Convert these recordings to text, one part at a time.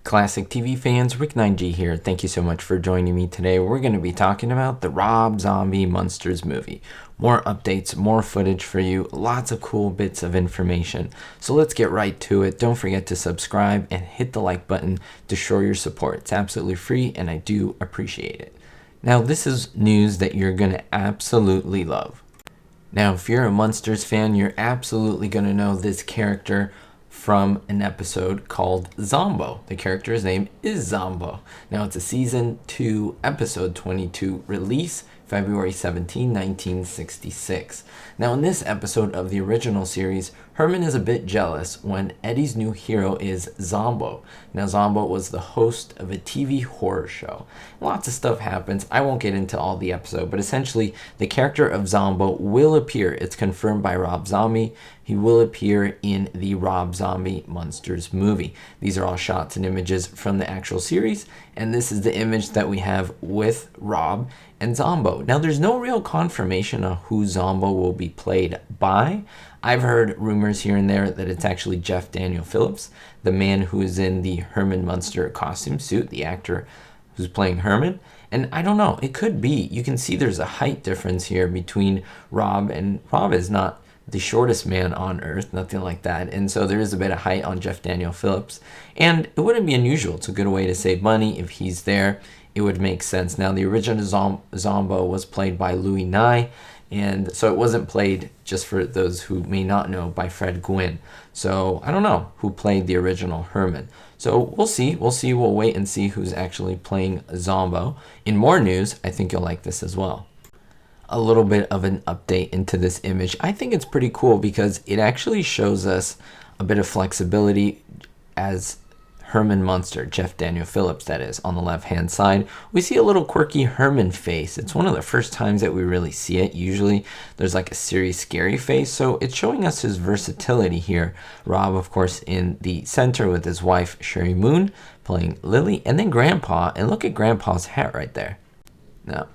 Classic TV fans, Rick9G here. Thank you so much for joining me today. We're going to be talking about the Rob Zombie Monsters movie. More updates, more footage for you, lots of cool bits of information. So let's get right to it. Don't forget to subscribe and hit the like button to show your support. It's absolutely free and I do appreciate it. Now this is news that you're going to absolutely love. Now if you're a Monsters fan, you're absolutely going to know this character from an episode called Zombo. The character's name is Zombo. Now it's a season 2 episode 22 release February 17, 1966. Now in this episode of the original series, Herman is a bit jealous when Eddie's new hero is Zombo. Now Zombo was the host of a TV horror show. Lots of stuff happens. I won't get into all the episode, but essentially the character of Zombo will appear. It's confirmed by Rob Zombie. He will appear in the Rob Zombie Monsters movie. These are all shots and images from the actual series, and this is the image that we have with Rob and Zombo. Now there's no real confirmation on who Zombo will be played by. I've heard rumors here and there that it's actually Jeff Daniel Phillips, the man who is in the Herman Munster costume suit, the actor who's playing Herman. And I don't know, it could be. You can see there's a height difference here between Rob, and Rob is not the shortest man on earth, nothing like that. And so there is a bit of height on Jeff Daniel Phillips. And it wouldn't be unusual. It's a good way to save money. If he's there, it would make sense. Now, the original Zombo was played by Louis Nye. And so it wasn't played, just for those who may not know, by Fred Gwynne. So I don't know who played the original Herman. So we'll see. We'll wait and see who's actually playing Zombo. In more news, I think you'll like this as well. A little bit of an update into this image. I think it's pretty cool because it actually shows us a bit of flexibility as Herman Munster, Jeff Daniel Phillips that is, on the left hand side. We see a little quirky Herman face. It's one of the first times that we really see it. Usually there's like a serious scary face, so it's showing us his versatility here. Rob, of course, in the center with his wife Sherry Moon playing Lily, and then Grandpa, and look at Grandpa's hat right there.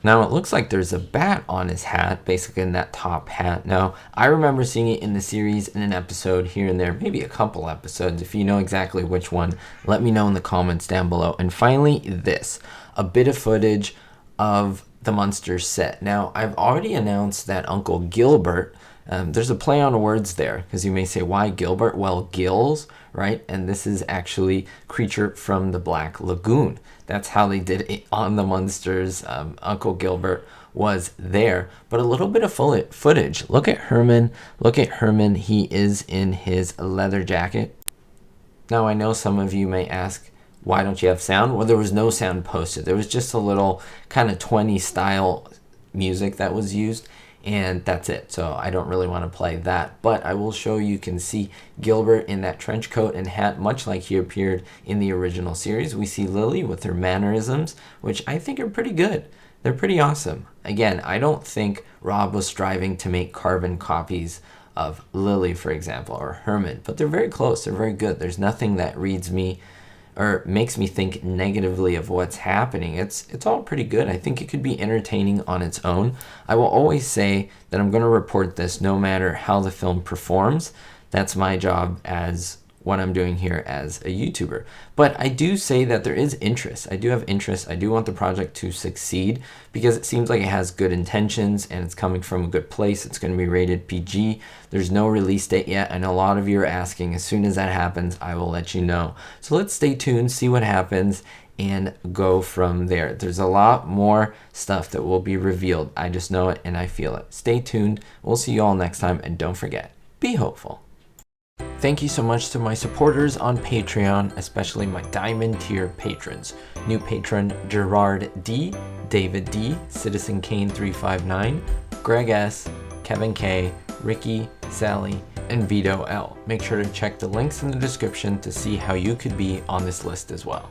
Now it looks like there's a bat on his hat, basically in that top hat. Now, I remember seeing it in the series in an episode here and there, maybe a couple episodes. If you know exactly which one, let me know in the comments down below. And finally, this, a bit of footage of the Munsters set. Now, I've already announced that Uncle Gilbert, there's a play on words there, because you may say, why Gilbert? Well, gills, right? And this is actually creature from the Black Lagoon. That's how they did it on the Munsters. Uncle Gilbert was there. But a little bit of footage. Look at Herman. Look at Herman. He is in his leather jacket. Now, I know some of you may ask, why don't you have sound? Well, there was no sound posted. There was just a little kind of 20 style music that was used. And that's it. So I don't really want to play that. But I will show you can see Gilbert in that trench coat and hat, much like he appeared in the original series. We see Lily with her mannerisms, which I think are pretty good. They're pretty awesome. Again, I don't think Rob was striving to make carbon copies of Lily, for example, or Herman. But they're very close. They're very good. There's nothing that reads me or makes me think negatively of what's happening. It's all pretty good. I think it could be entertaining on its own. I will always say that I'm going to report this no matter how the film performs. That's my job as what I'm doing here as a YouTuber. But I do say that there is interest. I do have interest. I do want the project to succeed because it seems like it has good intentions and it's coming from a good place. It's going to be rated PG. There's no release date yet. I know a lot of you are asking. As soon as that happens, I will let you know. So let's stay tuned, see what happens, and go from there. There's a lot more stuff that will be revealed. I just know it and I feel it. Stay tuned. We'll see you all next time, and don't forget, be hopeful. Thank you so much to my supporters on Patreon, especially my Diamond tier patrons. New patron Gerard D, David D, Citizen Kane 359, Greg S, Kevin K, Ricky, Sally, and Vito L. Make sure to check the links in the description to see how you could be on this list as well.